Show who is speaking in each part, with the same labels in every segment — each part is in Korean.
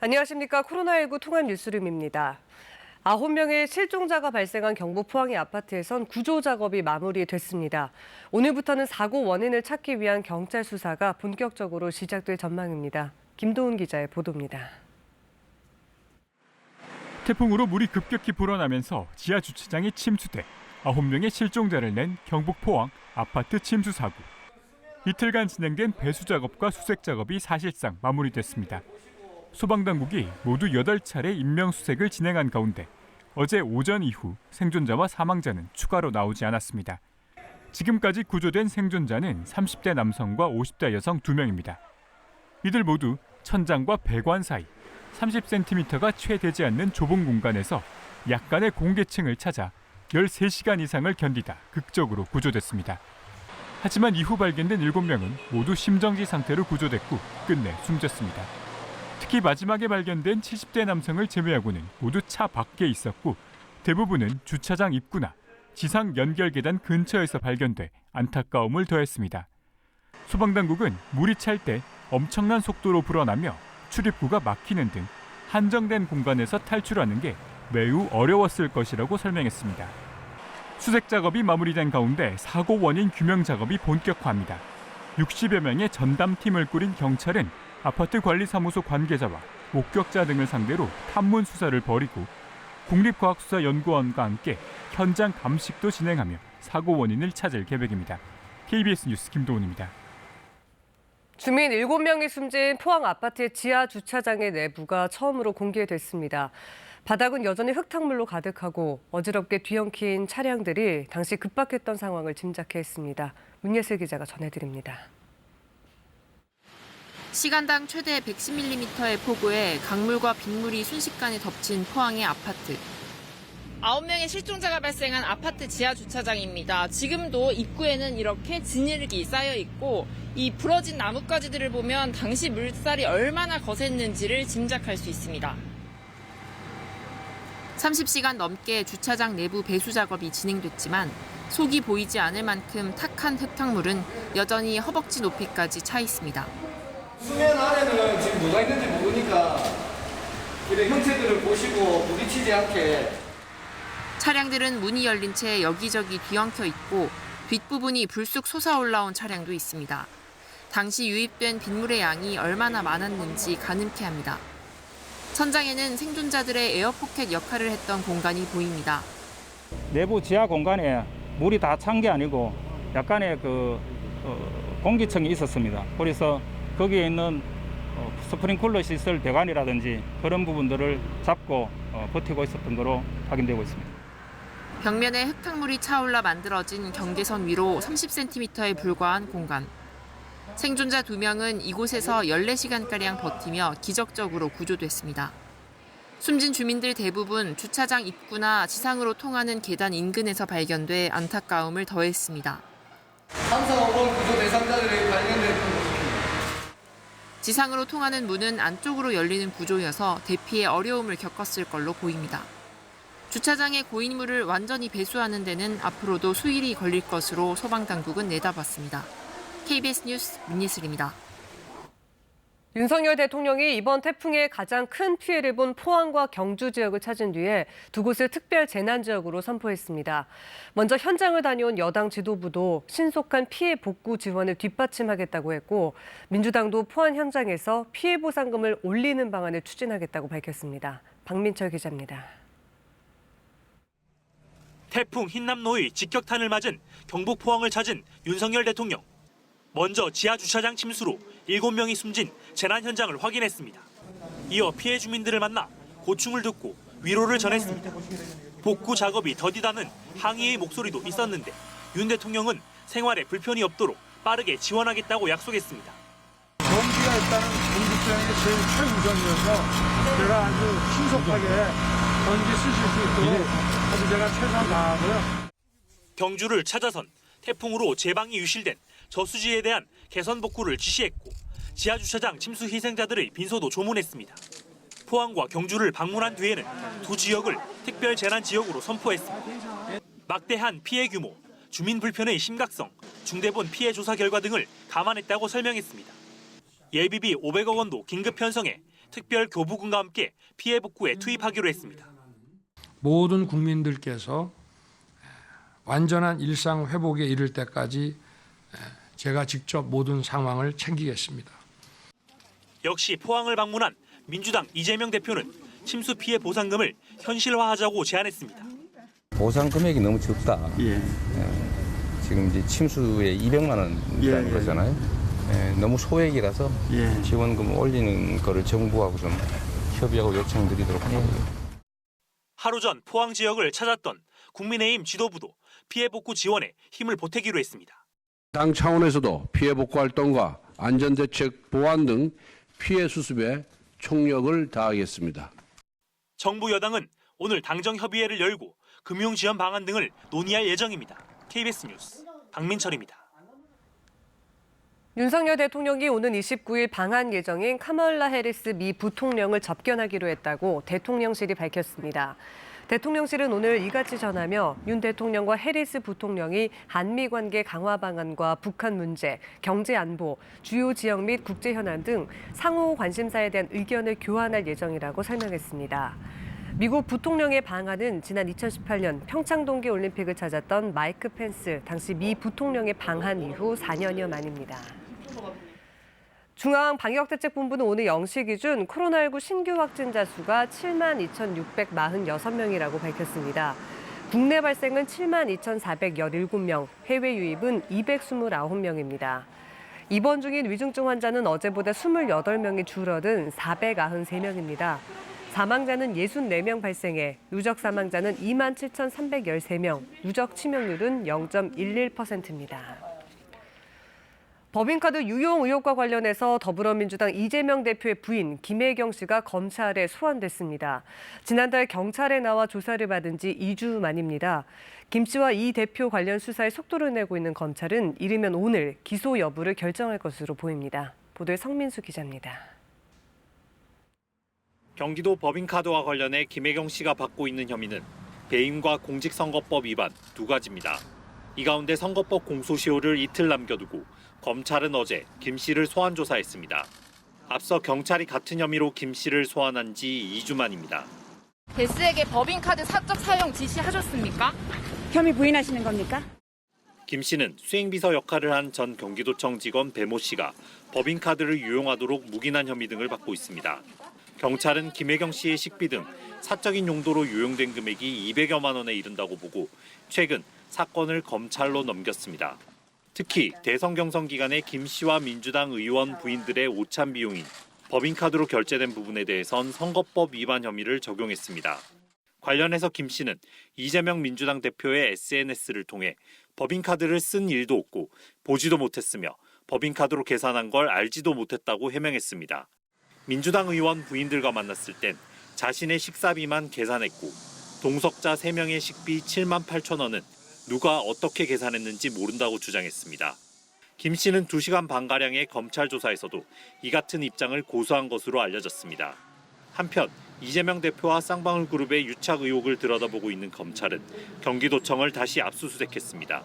Speaker 1: 안녕하십니까. 코로나19 통합 뉴스룸입니다. 9명의 실종자가 발생한 경북 포항의 아파트에선 구조 작업이 마무리됐습니다. 오늘부터는 사고 원인을 찾기 위한 경찰 수사가 본격적으로 시작될 전망입니다. 김도훈 기자의 보도입니다.
Speaker 2: 태풍으로 물이 급격히 불어나면서 지하 주차장이 침수돼 9명의 실종자를 낸 경북 포항 아파트 침수 사고. 이틀간 진행된 배수 작업과 수색 작업이 사실상 마무리됐습니다. 소방당국이 모두 8차례 인명수색을 진행한 가운데 어제 오전 이후 생존자와 사망자는 추가로 나오지 않았습니다. 지금까지 구조된 생존자는 30대 남성과 50대 여성 2명입니다. 이들 모두 천장과 배관 사이 30cm가 채 되지 않는 좁은 공간에서 약간의 공개층을 찾아 13시간 이상을 견디다 극적으로 구조됐습니다. 하지만 이후 발견된 7명은 모두 심정지 상태로 구조됐고 끝내 숨졌습니다. 특히 마지막에 발견된 70대 남성을 제외하고는 모두 차 밖에 있었고 대부분은 주차장 입구나 지상 연결 계단 근처에서 발견돼 안타까움을 더했습니다. 소방당국은 물이 찰 때 엄청난 속도로 불어나며 출입구가 막히는 등 한정된 공간에서 탈출하는 게 매우 어려웠을 것이라고 설명했습니다. 수색 작업이 마무리된 가운데 사고 원인 규명 작업이 본격화합니다. 60여 명의 전담팀을 꾸린 경찰은 아파트 관리사무소 관계자와 목격자 등을 상대로 탐문 수사를 벌이고 국립과학수사연구원과 함께 현장 감식도 진행하며 사고 원인을 찾을 계획입니다. KBS 뉴스 김도훈입니다.
Speaker 1: 주민 7명이 숨진 포항 아파트의 지하 주차장의 내부가 처음으로 공개됐습니다. 바닥은 여전히 흙탕물로 가득하고 어지럽게 뒤엉킨 차량들이 당시 급박했던 상황을 짐작해 했습니다. 문예슬 기자가 전해드립니다.
Speaker 3: 시간당 최대 110mm의 폭우에 강물과 빗물이 순식간에 덮친 포항의 아파트. 9명의 실종자가 발생한 아파트 지하 주차장입니다. 지금도 입구에는 이렇게 진흙이 쌓여 있고 이 부러진 나뭇가지들을 보면 당시 물살이 얼마나 거셌는지를 짐작할 수 있습니다. 30시간 넘게 주차장 내부 배수 작업이 진행됐지만 속이 보이지 않을 만큼 탁한 흙탕물은 여전히 허벅지 높이까지 차 있습니다.
Speaker 4: 수면 아래는 지금 뭐가 있는지 모르니까 이런 형체들을 보시고 부딪히지 않게.
Speaker 3: 차량들은 문이 열린 채 여기저기 뒤엉켜 있고 뒷부분이 불쑥 솟아올라온 차량도 있습니다. 당시 유입된 빗물의 양이 얼마나 많았는지 가늠케 합니다. 천장에는 생존자들의 에어포켓 역할을 했던 공간이 보입니다.
Speaker 5: 내부 지하 공간에 물이 다 찬 게 아니고 약간의 공기층이 있었습니다. 그래서 거기에 있는 스프링클러 시설 배관이라든지 그런 부분들을 잡고 버티고 있었던 것으로 확인되고 있습니다.
Speaker 3: 벽면에 흙탕물이 차올라 만들어진 경계선 위로 30cm에 불과한 공간. 생존자 2명은 이곳에서 14시간가량 버티며 기적적으로 구조됐습니다. 숨진 주민들 대부분 주차장 입구나 지상으로 통하는 계단 인근에서 발견돼 안타까움을 더했습니다.
Speaker 4: 345번 구조 대상자들이 발견된
Speaker 3: 지상으로 통하는 문은 안쪽으로 열리는 구조여서 대피에 어려움을 겪었을 걸로 보입니다. 주차장의 고인물을 완전히 배수하는 데는 앞으로도 수일이 걸릴 것으로 소방당국은 내다봤습니다. KBS 뉴스 문예슬입니다.
Speaker 1: 윤석열 대통령이 이번 태풍의 가장 큰 피해를 본 포항과 경주 지역을 찾은 뒤에 두 곳을 특별 재난 지역으로 선포했습니다. 먼저 현장을 다녀온 여당 지도부도 신속한 피해 복구 지원을 뒷받침하겠다고 했고 민주당도 포항 현장에서 피해 보상금을 올리는 방안을 추진하겠다고 밝혔습니다. 박민철 기자입니다.
Speaker 6: 태풍 흰남노의 직격탄을 맞은 경북 포항을 찾은 윤석열 대통령. 먼저 지하 주차장 침수로 7명이 숨진 재난 현장을 확인했습니다. 이어 피해 주민들을 만나 고충을 듣고 위로를 전했습니다. 복구 작업이 더디다는 항의의 목소리도 있었는데 윤 대통령은 생활에 불편이 없도록 빠르게 지원하겠다고 약속했습니다.
Speaker 7: 경기가 일단은 전국장이 제일 최우선이어서 제가 아주 신속하게 전기 쓰실 수 있도록 아주 제가 최선 다하고요.
Speaker 6: 경주를 찾아선 태풍으로 제방이 유실된 저수지에 대한 개선 복구를 지시했고 지하 주차장 침수 희생자들의 빈소도 조문했습니다. 포항과 경주를 방문한 뒤에는 두 지역을 특별 재난 지역으로 선포했습니다. 막대한 피해 규모, 주민 불편의 심각성, 중대본 피해 조사 결과 등을 감안했다고 설명했습니다. 예비비 500억 원도 긴급 편성해 특별 교부금과 함께 피해 복구에 투입하기로 했습니다.
Speaker 8: 모든 국민들께서 완전한 일상 회복에 이를 때까지 제가 직접 모든 상황을 챙기겠습니다.
Speaker 6: 역시 포항을 방문한 민주당 이재명 대표는 침수 피해 보상금을 현실화하자고 제안했습니다.
Speaker 9: 보상 금액이 너무 적다. 지금 이제 침수에 200만 원이라는 거잖아요. 너무 소액이라서 지원금 올리는 거를 정부하고 좀 협의하고 요청드리도록 하겠습니다.
Speaker 6: 하루 전 포항 지역을 찾았던 국민의힘 지도부도 피해 복구 지원에 힘을 보태기로 했습니다.
Speaker 10: 당 차원에서도 피해 복구 활동과 안전대책 보완 등 피해 수습에 총력을 다하겠습니다.
Speaker 6: 정부 여당은 오늘 당정협의회를 열고 금융지원 방안 등을 논의할 예정입니다. KBS 뉴스 박민철입니다.
Speaker 1: 윤석열 대통령이 오는 29일 방한 예정인 카멀라 해리스 미 부통령을 접견하기로 했다고 대통령실이 밝혔습니다. 대통령실은 오늘 이같이 전하며 윤 대통령과 해리스 부통령이 한미 관계 강화 방안과 북한 문제, 경제 안보, 주요 지역 및 국제 현안 등 상호 관심사에 대한 의견을 교환할 예정이라고 설명했습니다. 미국 부통령의 방한은 지난 2018년 평창 동계올림픽을 찾았던 마이크 펜스 당시 미 부통령의 방한 이후 4년여 만입니다. 중앙방역대책본부는 오늘 0시 기준 코로나19 신규 확진자 수가 72,646명이라고 밝혔습니다. 국내 발생은 72,417명, 해외 유입은 229명입니다. 입원 중인 위중증 환자는 어제보다 28명이 줄어든 493명입니다. 사망자는 64명 발생해 누적 사망자는 27,313명, 누적 치명률은 0.11%입니다. 법인카드 유용 의혹과 관련해서 더불어민주당 이재명 대표의 부인 김혜경 씨가 검찰에 소환됐습니다. 지난달 경찰에 나와 조사를 받은 지 2주 만입니다. 김 씨와 이 대표 관련 수사에 속도를 내고 있는 검찰은 이르면 오늘 기소 여부를 결정할 것으로 보입니다. 보도에 성민수 기자입니다.
Speaker 6: 경기도 법인카드와 관련해 김혜경 씨가 받고 있는 혐의는 배임과 공직선거법 위반 두 가지입니다. 이 가운데 선거법 공소시효를 이틀 남겨두고 검찰은 어제 김 씨를 소환 조사했습니다. 앞서 경찰이 같은 혐의로 김 씨를 소환한 지 2주 만입니다.
Speaker 3: 데스에게 법인카드 사적 사용 지시하셨습니까?
Speaker 11: 혐의 부인하시는 겁니까?
Speaker 6: 김 씨는 수행비서 역할을 한 전 경기도청 직원 배모 씨가 법인카드를 유용하도록 묵인한 혐의 등을 받고 있습니다. 경찰은 김혜경 씨의 식비 등 사적인 용도로 유용된 금액이 200여만 원에 이른다고 보고 최근 사건을 검찰로 넘겼습니다. 특히 대선 경선 기간에 김 씨와 민주당 의원 부인들의 오찬 비용인 법인카드로 결제된 부분에 대해선 선거법 위반 혐의를 적용했습니다. 관련해서 김 씨는 이재명 민주당 대표의 SNS를 통해 법인카드를 쓴 일도 없고 보지도 못했으며 법인카드로 계산한 걸 알지도 못했다고 해명했습니다. 민주당 의원 부인들과 만났을 땐 자신의 식사비만 계산했고 동석자 3명의 식비 7만 8천 원은 누가 어떻게 계산했는지 모른다고 주장했습니다. 김 씨는 2시간 반가량의 검찰 조사에서도 이 같은 입장을 고수한 것으로 알려졌습니다. 한편 이재명 대표와 쌍방울그룹의 유착 의혹을 들여다보고 있는 검찰은 경기도청을 다시 압수수색했습니다.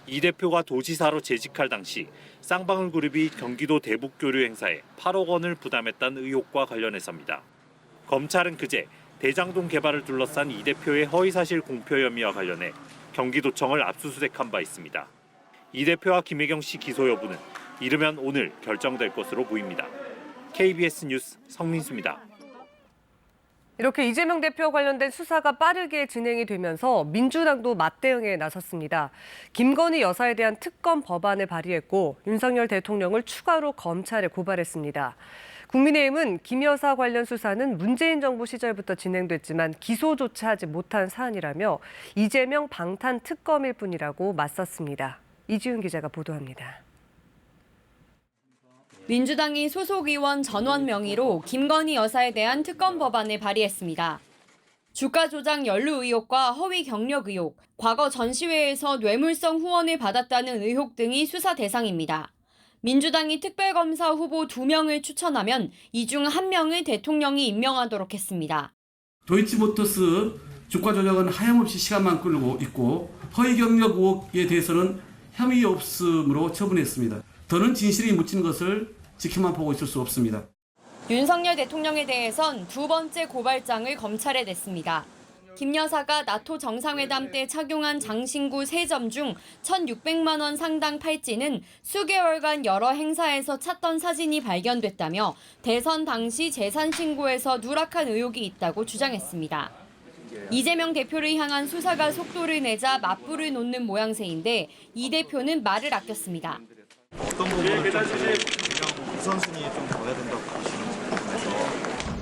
Speaker 6: 이 대표가 도지사로 재직할 당시 쌍방울그룹이 경기도 대북교류 행사에 8억 원을 부담했다는 의혹과 관련해서입니다. 검찰은 그제 대장동 개발을 둘러싼 이 대표의 허위사실 공표 혐의와 관련해 경기도청을 압수수색한 바 있습니다. 이 대표와 김혜경 씨 기소 여부는 이르면 오늘 결정될 것으로 보입니다. KBS 뉴스 성민수입니다.
Speaker 1: 이렇게 이재명 대표와 관련된 수사가 빠르게 진행이 되면서 민주당도 맞대응에 나섰습니다. 김건희 여사에 대한 특검 법안을 발의했고 윤석열 대통령을 추가로 검찰에 고발했습니다. 국민의힘은 김 여사 관련 수사는 문재인 정부 시절부터 진행됐지만 기소조차 하지 못한 사안이라며 이재명 방탄 특검일 뿐이라고 맞섰습니다. 이지훈 기자가 보도합니다.
Speaker 12: 민주당이 소속 의원 전원 명의로 김건희 여사에 대한 특검 법안을 발의했습니다. 주가 조작 연루 의혹과 허위 경력 의혹, 과거 전시회에서 뇌물성 후원을 받았다는 의혹 등이 수사 대상입니다. 민주당이 특별검사 후보 2명을 추천하면 이 중 1명을 대통령이 임명하도록 했습니다.
Speaker 13: 도이치모터스 주가 조작은 하염없이 시간만 끌고 있고 허위 경력 의혹에 대해서는 혐의 없음으로 처분했습니다. 더는 진실이 묻힌 것을 지켜만 보고 있을 수 없습니다.
Speaker 12: 윤석열 대통령에 대해선 두 번째 고발장을 검찰에 냈습니다. 김 여사가 나토 정상회담 때 착용한 장신구 3점 중 1,600만 원 상당 팔찌는 수개월간 여러 행사에서 찾던 사진이 발견됐다며 대선 당시 재산 신고에서 누락한 의혹이 있다고 주장했습니다. 이재명 대표를 향한 수사가 속도를 내자 맞불을 놓는 모양새인데 이 대표는 말을 아꼈습니다.
Speaker 14: 어떤 부분을 좀 우선순위 좀 둬야 된다고 보시는지.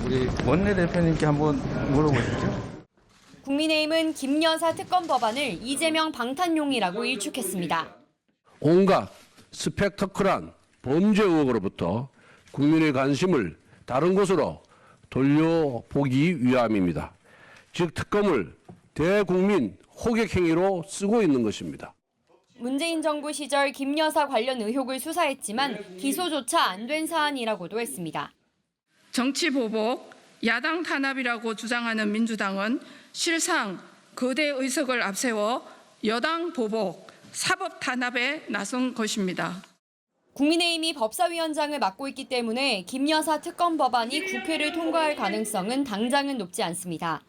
Speaker 9: 우리 원내대표님께 한번 물어보시죠.
Speaker 12: 국민의힘은 김 여사 특검 법안을 이재명 방탄용이라고 일축했습니다.
Speaker 10: 온갖 스펙터클한 범죄 의혹으로부터 국민의 관심을 다른 곳으로 돌려보기 위함입니다. 즉 특검을 대국민 호객행위로 쓰고 있는 것입니다.
Speaker 12: 문재인 정부 시절 김 여사 관련 의혹을 수사했지만 기소조차 안 된 사안이라고도 했습니다.
Speaker 15: 정치 보복, 야당 탄압이라고 주장하는 민주당은 실상 거대 의석을 앞세워 여당 보복, 사법 탄압에 나선 것입니다.
Speaker 12: 국민의힘이 법사위원장을 맡고 있기 때문에 김 여사 특검 법안이 국회를 통과할 가능성은 당장은 높지 않습니다.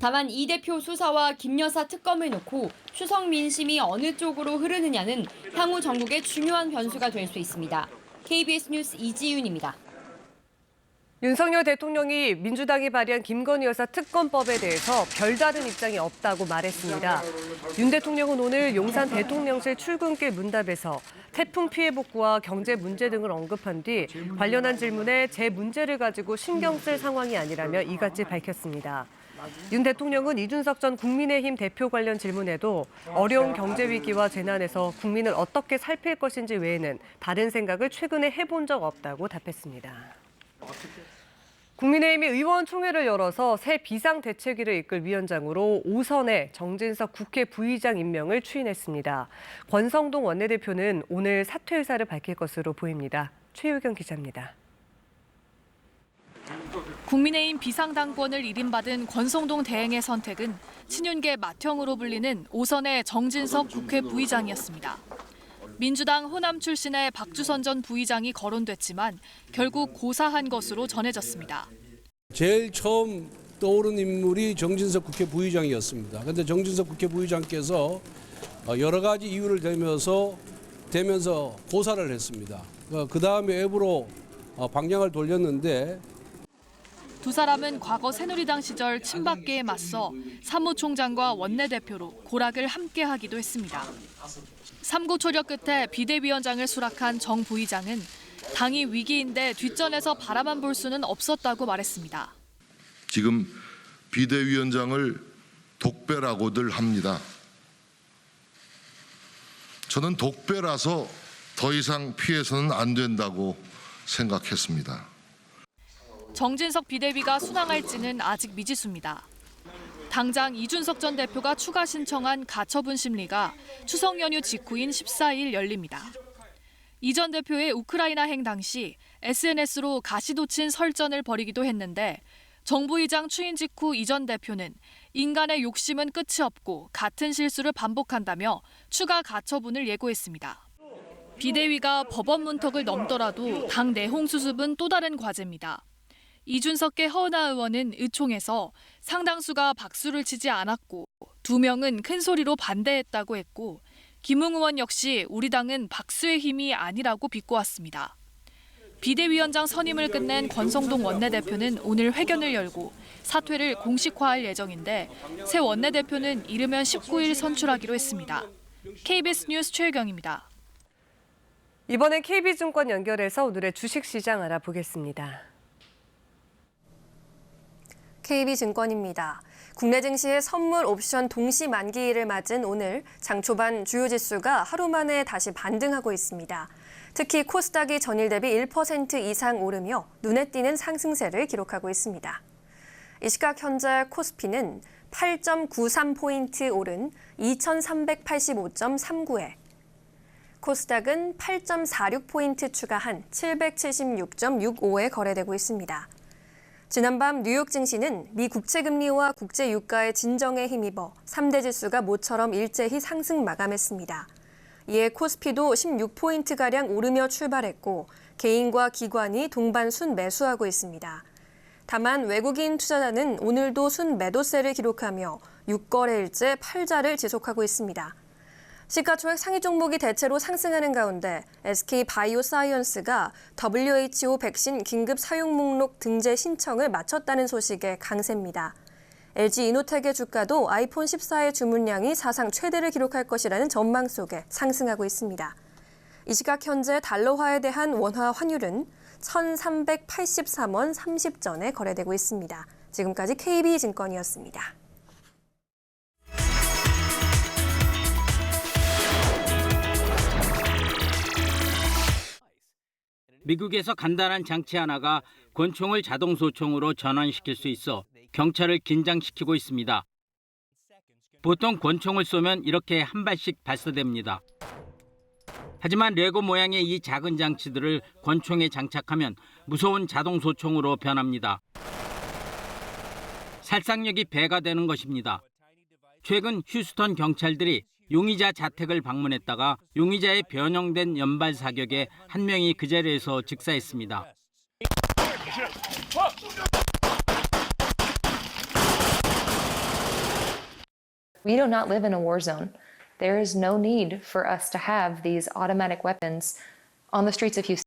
Speaker 12: 다만 이 대표 수사와 김 여사 특검을 놓고 추석 민심이 어느 쪽으로 흐르느냐는 향후 전국의 중요한 변수가 될 수 있습니다. KBS 뉴스 이지윤입니다.
Speaker 1: 윤석열 대통령이 민주당이 발의한 김건희 여사 특검법에 대해서 별다른 입장이 없다고 말했습니다. 윤 대통령은 오늘 용산 대통령실 출근길 문답에서 태풍 피해 복구와 경제 문제 등을 언급한 뒤 관련한 질문에 제 문제를 가지고 신경 쓸 상황이 아니라며 이같이 밝혔습니다. 윤 대통령은 이준석 전 국민의힘 대표 관련 질문에도 어려운 경제 위기와 재난에서 국민을 어떻게 살필 것인지 외에는 다른 생각을 최근에 해본 적 없다고 답했습니다. 국민의힘이 의원총회를 열어서 새 비상대책위를 이끌 위원장으로 5선의 정진석 국회 부의장 임명을 추인했습니다. 권성동 원내대표는 오늘 사퇴 의사를 밝힐 것으로 보입니다. 최유경 기자입니다.
Speaker 16: 국민의힘 비상당권을 일임받은 권성동 대행의 선택은 친윤계 맏형으로 불리는 5선의 정진석 국회 부의장이었습니다. 민주당 호남 출신의 박주선 전 부의장이 거론됐지만 결국 고사한 것으로 전해졌습니다.
Speaker 17: 제일 처음 떠오른 인물이 정진석 국회 부의장이었습니다. 그런데 정진석 국회 부의장께서 여러 가지 이유를 대면서 고사를 했습니다. 그 다음에 외부로 방향을 돌렸는데
Speaker 16: 두 사람은 과거 새누리당 시절 친박계에 맞서 사무총장과 원내대표로 고락을 함께하기도 했습니다. 삼고초려 끝에 비대위원장을 수락한 정 부의장은 당이 위기인데 뒷전에서 바라만 볼 수는 없었다고 말했습니다.
Speaker 18: 지금 비대위원장을 독배라고들 합니다. 저는 독배라서 더 이상 피해서는 안 된다고 생각했습니다.
Speaker 16: 정진석 비대위가 순항할지는 아직 미지수입니다. 당장 이준석 전 대표가 추가 신청한 가처분 심리가 추석 연휴 직후인 14일 열립니다. 이 전 대표의 우크라이나 행 당시 SNS로 가시도친 설전을 벌이기도 했는데 정 부의장 추인 직후 이 전 대표는 인간의 욕심은 끝이 없고 같은 실수를 반복한다며 추가 가처분을 예고했습니다. 비대위가 법원 문턱을 넘더라도 당 내홍 수습은 또 다른 과제입니다. 이준석계 허은하 의원은 의총에서 상당수가 박수를 치지 않았고 2명은 큰 소리로 반대했다고 했고 김웅 의원 역시 우리 당은 박수의 힘이 아니라고 비꼬았습니다. 비대위원장 선임을 끝낸 권성동 원내대표는 오늘 회견을 열고 사퇴를 공식화할 예정인데 새 원내대표는 이르면 19일 선출하기로 했습니다. KBS 뉴스 최유경입니다.
Speaker 1: 이번엔 KB증권 연결해서 오늘의 주식시장 알아보겠습니다.
Speaker 19: KB증권입니다. 국내 증시의 선물 옵션 동시 만기일을 맞은 오늘 장 초반 주요 지수가 하루 만에 다시 반등하고 있습니다. 특히 코스닥이 전일 대비 1% 이상 오르며 눈에 띄는 상승세를 기록하고 있습니다. 이 시각 현재 코스피는 8.93포인트 오른 2,385.39에 코스닥은 8.46포인트 추가한 776.65에 거래되고 있습니다. 지난밤 뉴욕 증시는 미 국채금리와 국제유가의 진정에 힘입어 3대 지수가 모처럼 일제히 상승 마감했습니다. 이에 코스피도 16포인트가량 오르며 출발했고 개인과 기관이 동반 순매수하고 있습니다. 다만 외국인 투자자는 오늘도 순매도세를 기록하며 6거래일째 팔자를 지속하고 있습니다. 시가총액 상위 종목이 대체로 상승하는 가운데 SK바이오사이언스가 WHO 백신 긴급 사용 목록 등재 신청을 마쳤다는 소식에 강세입니다. LG이노텍의 주가도 아이폰 14의 주문량이 사상 최대를 기록할 것이라는 전망 속에 상승하고 있습니다. 이 시각 현재 달러화에 대한 원화 환율은 1,383원 30전에 거래되고 있습니다. 지금까지 KB증권이었습니다.
Speaker 20: 미국에서 간단한 장치 하나가 권총을 자동 소총으로 전환시킬 수 있어 경찰을 긴장시키고 있습니다. 보통 권총을 쏘면 이렇게 한 발씩 발사됩니다. 하지만 레고 모양의 이 작은 장치들을 권총에 장착하면 무서운 자동 소총으로 변합니다. 살상력이 배가 되는 것입니다. 최근 휴스턴 경찰들이 용의자 자택을 방문했다가 용의자의 변형된 연발 사격에 한 명이 그 자리에서 즉사했습니다.
Speaker 21: We do not live in a war zone. There is no need for us to have these automatic weapons on the streets of Houston.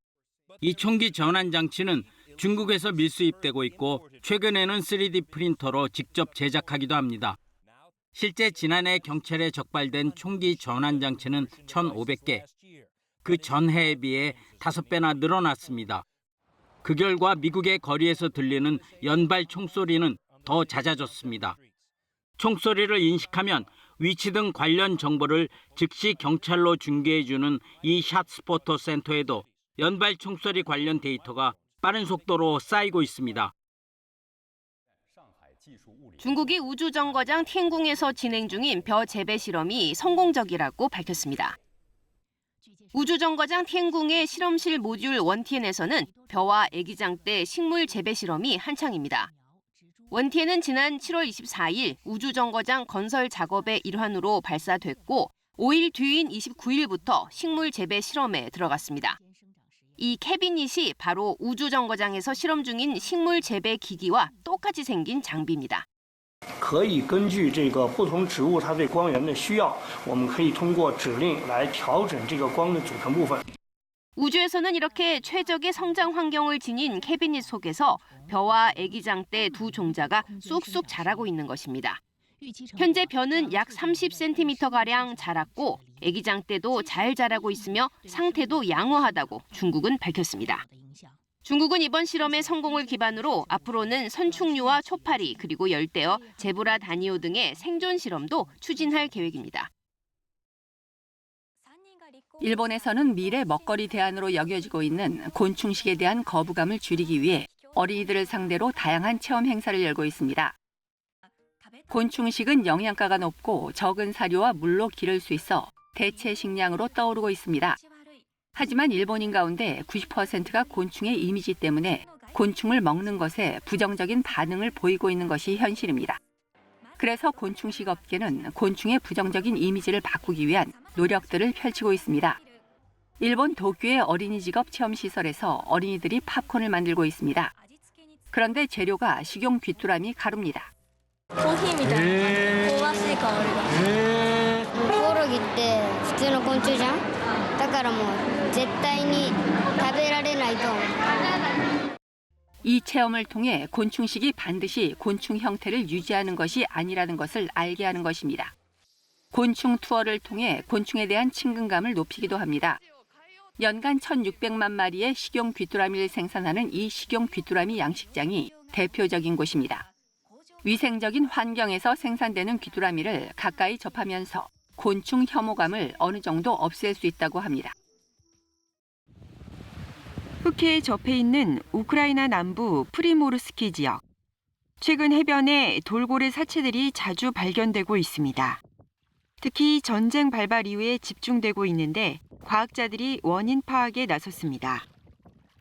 Speaker 20: 이 총기 전환 장치는 중국에서 밀수입되고 있고 최근에는 3D 프린터로 직접 제작하기도 합니다. 실제 지난해 경찰에 적발된 총기 전환 장치는 1,500개. 그 전해에 비해 5배나 늘어났습니다. 그 결과 미국의 거리에서 들리는 연발 총소리는 더 잦아졌습니다. 총소리를 인식하면 위치 등 관련 정보를 즉시 경찰로 중계해주는 이 샷스포터 센터에도 연발 총소리 관련 데이터가 빠른 속도로 쌓이고 있습니다.
Speaker 22: 중국이 우주정거장天궁에서 진행 중인 벼 재배 실험이 성공적이라고 밝혔습니다. 우주정거장 天궁의 실험실 모듈 원티엔에서는 벼와 애기장대 식물 재배 실험이 한창입니다. 원티엔은 지난 7월 24일 우주정거장 건설 작업의 일환으로 발사됐고 5일 뒤인 29일부터 식물 재배 실험에 들어갔습니다. 이 캐비닛이 바로 우주정거장에서 실험 중인 식물 재배 기기와 똑같이 생긴 장비입니다.
Speaker 23: 可以根据这个不同植物它对光源的需要，我们可以通过指令来调整这个光的组成部分。
Speaker 22: 우주에서는 이렇게 최적의 성장 환경을 지닌 캐비닛 속에서 벼와 애기장대 두 종자가 쑥쑥 자라고 있는 것입니다. 현재 벼는 약 30cm가량 자랐고 애기장대도 잘 자라고 있으며 상태도 양호하다고 중국은 밝혔습니다. 중국은 이번 실험의 성공을 기반으로 앞으로는 선충류와 초파리 그리고 열대어, 제브라 다니오 등의 생존 실험도 추진할 계획입니다.
Speaker 24: 일본에서는 미래 먹거리 대안으로 여겨지고 있는 곤충식에 대한 거부감을 줄이기 위해 어린이들을 상대로 다양한 체험 행사를 열고 있습니다. 곤충식은 영양가가 높고 적은 사료와 물로 기를 수 있어 대체 식량으로 떠오르고 있습니다. 하지만 일본인 가운데 90%가 곤충의 이미지 때문에 곤충을 먹는 것에 부정적인 반응을 보이고 있는 것이 현실입니다. 그래서 곤충식 업계는 곤충의 부정적인 이미지를 바꾸기 위한 노력들을 펼치고 있습니다. 일본 도쿄의 어린이직업 체험시설에서 어린이들이 팝콘을 만들고 있습니다. 그런데 재료가 식용 귀뚜라미 가루입니다.
Speaker 25: コーヒーみたいな香ばしい香りが。コオロギって普通の昆虫じゃん。だからもう絶対に食べられないと思う。
Speaker 24: 이 체험을 통해 곤충식이 반드시 곤충 형태를 유지하는 것이 아니라는 것을 알게 하는 것입니다. 곤충 투어를 통해 곤충에 대한 친근감을 높이기도 합니다. 연간 1,600만 마리의 식용 귀뚜라미를 생산하는 이 식용 귀뚜라미 양식장이 대표적인 곳입니다. 위생적인 환경에서 생산되는 귀뚜라미를 가까이 접하면서 곤충 혐오감을 어느 정도 없앨 수 있다고 합니다.
Speaker 26: 흑해에 접해 있는 우크라이나 남부 프리모르스키 지역. 최근 해변에 돌고래 사체들이 자주 발견되고 있습니다. 특히 전쟁 발발 이후에 집중되고 있는데 과학자들이 원인 파악에 나섰습니다.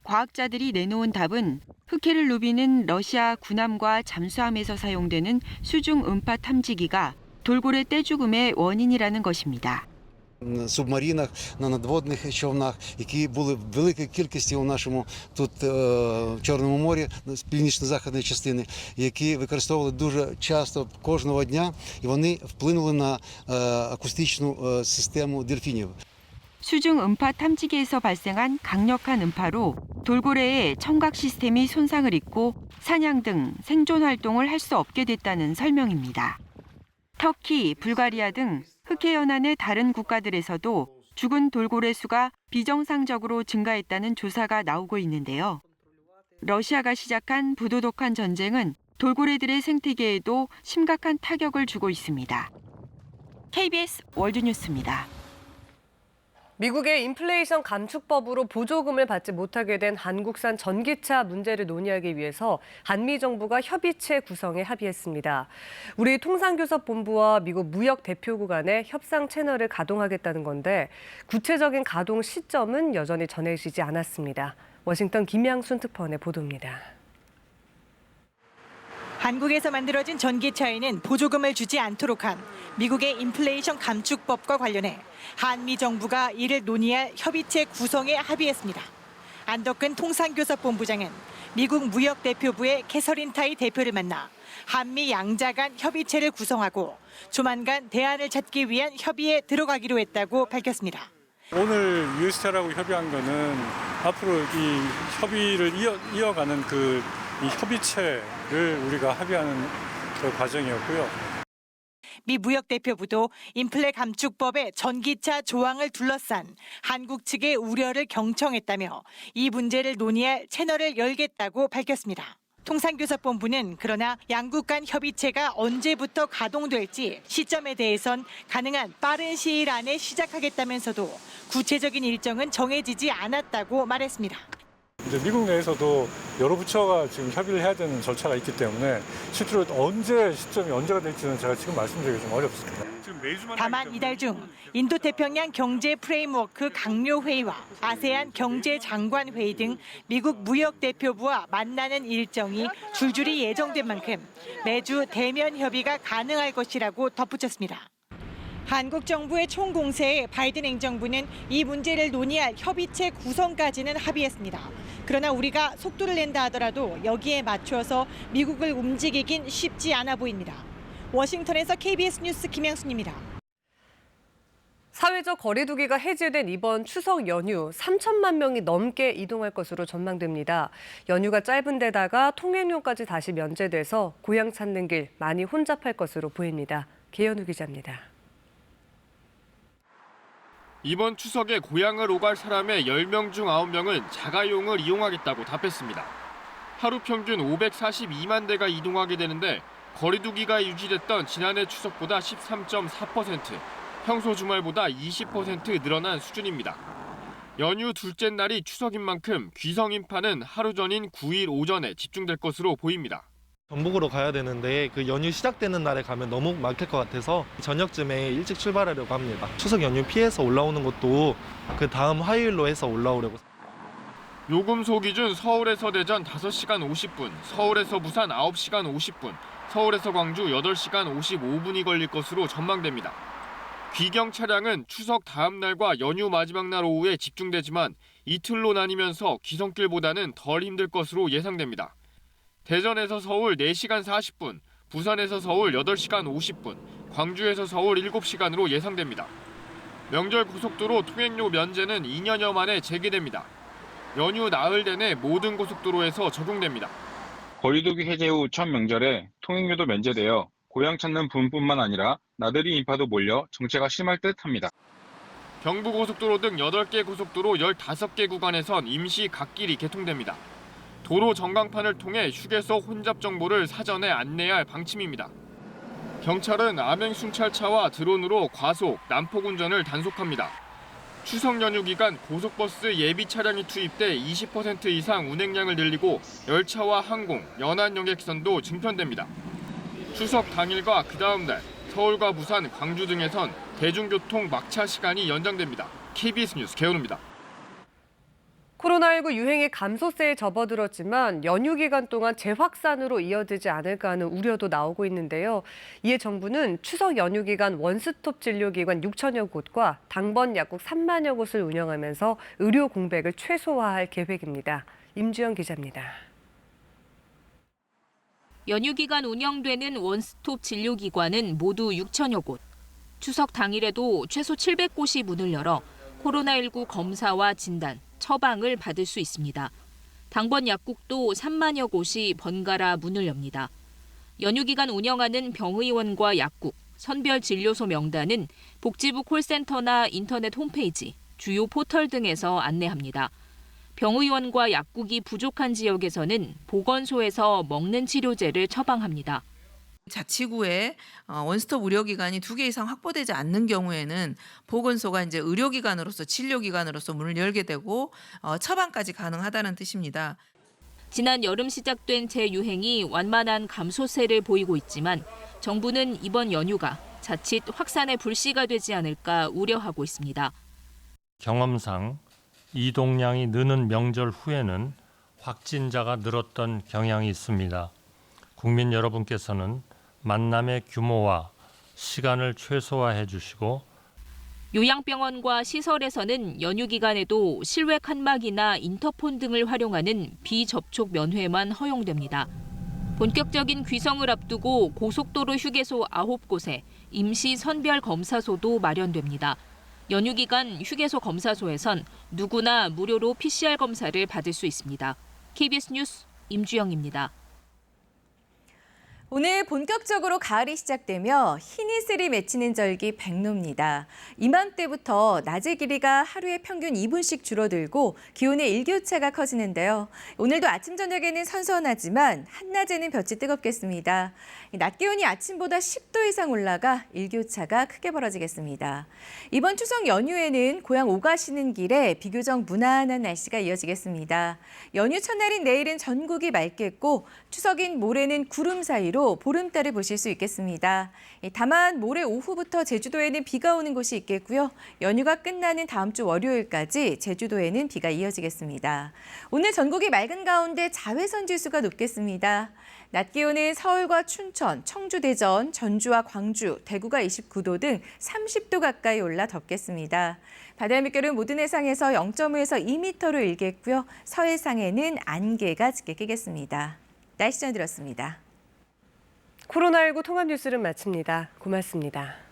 Speaker 26: 과학자들이 내놓은 답은 흑해를 누비는 러시아 군함과 잠수함에서 사용되는 수중 음파 탐지기가 돌고래 떼죽음의 원인이라는 것입니다.
Speaker 2: субмаринах, на надводних човнах, які були в великій кількості у нашому тут Чорному морі, з північно-західної частини, які використовували дуже часто кожного дня, і вони вплинули на акустичну систему дельфінів.
Speaker 26: 수중 음파 탐지기에서 발생한 강력한 음파로 돌고래의 청각 시스템이 손상을 입고 사냥 등 생존 활동을 할 수 없게 됐다는 설명입니다. 터키, 불가리아 등 흑해연안의 다른 국가들에서도 죽은 돌고래 수가 비정상적으로 증가했다는 조사가 나오고 있는데요. 러시아가 시작한 부도덕한 전쟁은 돌고래들의 생태계에도 심각한 타격을 주고 있습니다. KBS 월드뉴스입니다.
Speaker 1: 미국의 인플레이션 감축법으로 보조금을 받지 못하게 된 한국산 전기차 문제를 논의하기 위해서 한미 정부가 협의체 구성에 합의했습니다. 우리 통상교섭본부와 미국 무역대표국 간의 협상 채널을 가동하겠다는 건데 구체적인 가동 시점은 여전히 정해지지 않았습니다. 워싱턴 김양순 특파원의 보도입니다.
Speaker 3: 한국에서 만들어진 전기차에는 보조금을 주지 않도록 한 미국의 인플레이션 감축법과 관련해 한미 정부가 이를 논의할 협의체 구성에 합의했습니다. 안덕근 통상교섭본부장은 미국 무역대표부의 캐서린 타이 대표를 만나 한미 양자 간 협의체를 구성하고 조만간 대안을 찾기 위한 협의에 들어가기로 했다고 밝혔습니다.
Speaker 4: 오늘 유스차라고 협의한 거는 앞으로 이 협의를 이어가는 이 협의체를 우리가 합의하는 그 과정이었고요.
Speaker 3: 미 무역대표부도 인플레 감축법의 전기차 조항을 둘러싼 한국 측의 우려를 경청했다며 이 문제를 논의할 채널을 열겠다고 밝혔습니다. 통상교섭본부는 그러나 양국 간 협의체가 언제부터 가동될지 시점에 대해선 가능한 빠른 시일 안에 시작하겠다면서도 구체적인 일정은 정해지지 않았다고 말했습니다.
Speaker 4: 이제 미국 내에서도 여러 부처가 지금 협의를 해야 되는 절차가 있기 때문에 실제로 시점이 언제가 될지는 제가 지금 말씀드리기 좀 어렵습니다.
Speaker 3: 다만 이달 중 인도태평양 경제 프레임워크 강요 회의와 아세안 경제장관 회의 등 미국 무역대표부와 만나는 일정이 줄줄이 예정된 만큼 매주 대면 협의가 가능할 것이라고 덧붙였습니다. 한국 정부의 총공세에 바이든 행정부는 이 문제를 논의할 협의체 구성까지는 합의했습니다. 그러나 우리가 속도를 낸다 하더라도 여기에 맞춰서 미국을 움직이긴 쉽지 않아 보입니다. 워싱턴에서 KBS 뉴스 김양순입니다.
Speaker 1: 사회적 거리두기가 해제된 이번 추석 연휴 3천만 명이 넘게 이동할 것으로 전망됩니다. 연휴가 짧은 데다가 통행료까지 다시 면제돼서 고향 찾는 길 많이 혼잡할 것으로 보입니다. 계현우 기자입니다.
Speaker 5: 이번 추석에 고향을 오갈 사람의 10명 중 9명은 자가용을 이용하겠다고 답했습니다. 하루 평균 542만 대가 이동하게 되는데 거리두기가 유지됐던 지난해 추석보다 13.4%, 평소 주말보다 20% 늘어난 수준입니다. 연휴 둘째 날이 추석인 만큼 귀성 인파는 하루 전인 9일 오전에 집중될 것으로 보입니다.
Speaker 7: 전북으로 가야 되는데 그 연휴 시작되는 날에 가면 너무 막힐 것 같아서 저녁쯤에 일찍 출발하려고 합니다. 추석 연휴 피해서 올라오는 것도 그 다음 화요일로 해서 올라오려고.
Speaker 5: 요금소 기준 서울에서 대전 5시간 50분, 서울에서 부산 9시간 50분, 서울에서 광주 8시간 55분이 걸릴 것으로 전망됩니다. 귀경 차량은 추석 다음 날과 연휴 마지막 날 오후에 집중되지만 이틀로 나뉘면서 귀성길보다는 덜 힘들 것으로 예상됩니다. 대전에서 서울 4시간 40분, 부산에서 서울 8시간 50분, 광주에서 서울 7시간으로 예상됩니다. 명절 고속도로 통행료 면제는 2년여 만에 재개됩니다. 연휴 나흘 내내 모든 고속도로에서 적용됩니다.
Speaker 8: 거리두기 해제 후 첫 명절에 통행료도 면제되어 고향 찾는 분뿐만 아니라 나들이 인파도 몰려 정체가 심할 듯합니다.
Speaker 5: 경부고속도로 등 8개 고속도로 15개 구간에선 임시 갓길이 개통됩니다. 도로 전광판을 통해 휴게소 혼잡 정보를 사전에 안내할 방침입니다. 경찰은 암행 순찰차와 드론으로 과속, 난폭 운전을 단속합니다. 추석 연휴 기간 고속버스 예비 차량이 투입돼 20% 이상 운행량을 늘리고 열차와 항공, 연안 여객선도 증편됩니다. 추석 당일과 그 다음 날 서울과 부산, 광주 등에선 대중교통 막차 시간이 연장됩니다. KBS 뉴스 계현우입니다.
Speaker 1: 코로나 코로나19 유행이 감소세에 접어들었지만 연휴 기간 동안 재확산으로 이어지지 않을까 하는 우려도 나오고 있는데요. 이에 정부는 추석 연휴 기간 원스톱 진료기관 6천여 곳과 당번 약국 3만여 곳을 운영하면서 의료 공백을 최소화할 계획입니다. 임주영 기자입니다.
Speaker 6: 연휴 기간 운영되는 원스톱 진료기관은 모두 6천여 곳. 추석 당일에도 최소 700곳이 문을 열어 코로나19 검사와 진단, 처방을 받을 수 있습니다. 당번 약국도 3만여 곳이 번갈아 문을 엽니다. 연휴 기간 운영하는 병의원과 약국, 선별 진료소 명단은 복지부 콜센터나 인터넷 홈페이지, 주요 포털 등에서 안내합니다. 병의원과 약국이 부족한 지역에서는 보건소에서 먹는 치료제를 처방합니다.
Speaker 9: 자치구에 원스톱 의료기관이 2개 이상 확보되지 않는 경우에는 보건소가 이제 의료기관으로서 진료기관으로서 문을 열게 되고 처방까지 가능하다는 뜻입니다.
Speaker 6: 지난 여름 시작된 재유행이 완만한 감소세를 보이고 있지만 정부는 이번 연휴가 자칫 확산의 불씨가 되지 않을까 우려하고 있습니다.
Speaker 10: 경험상 이동량이 느는 명절 후에는 확진자가 늘었던 경향이 있습니다. 국민 여러분께서는 만남의 규모와 시간을 최소화해 주시고
Speaker 6: 요양병원과 시설에서는 연휴 기간에도 실외 칸막이나 인터폰 등을 활용하는 비접촉 면회만 허용됩니다. 본격적인 귀성을 앞두고 고속도로 휴게소 9곳에 임시 선별 검사소도 마련됩니다. 연휴 기간 휴게소 검사소에선 누구나 무료로 PCR 검사를 받을 수 있습니다. KBS 뉴스 임주영입니다.
Speaker 11: 오늘 본격적으로 가을이 시작되며 흰 이슬이 맺히는 절기 백로입니다. 이맘때부터 낮의 길이가 하루에 평균 2분씩 줄어들고 기온의 일교차가 커지는데요. 오늘도 아침 저녁에는 선선하지만 한낮에는 볕이 뜨겁겠습니다. 낮 기온이 아침보다 10도 이상 올라가 일교차가 크게 벌어지겠습니다. 이번 추석 연휴에는 고향 오가시는 길에 비교적 무난한 날씨가 이어지겠습니다. 연휴 첫날인 내일은 전국이 맑겠고 추석인 모레는 구름 사이로 보름달을 보실 수 있겠습니다. 다만 모레 오후부터 제주도에는 비가 오는 곳이 있겠고요. 연휴가 끝나는 다음 주 월요일까지 제주도에는 비가 이어지겠습니다. 오늘 전국이 맑은 가운데 자외선 지수가 높겠습니다. 낮 기온은 서울과 춘천, 청주, 대전, 전주와 광주, 대구가 29도 등 30도 가까이 올라 덥겠습니다. 바다 물결은 모든 해상에서 0.5에서 2m로 일겠고요. 서해상에는 안개가 짙게 끼겠습니다. 날씨 전해드렸습니다.
Speaker 1: 코로나19 통합 뉴스를 마칩니다. 고맙습니다.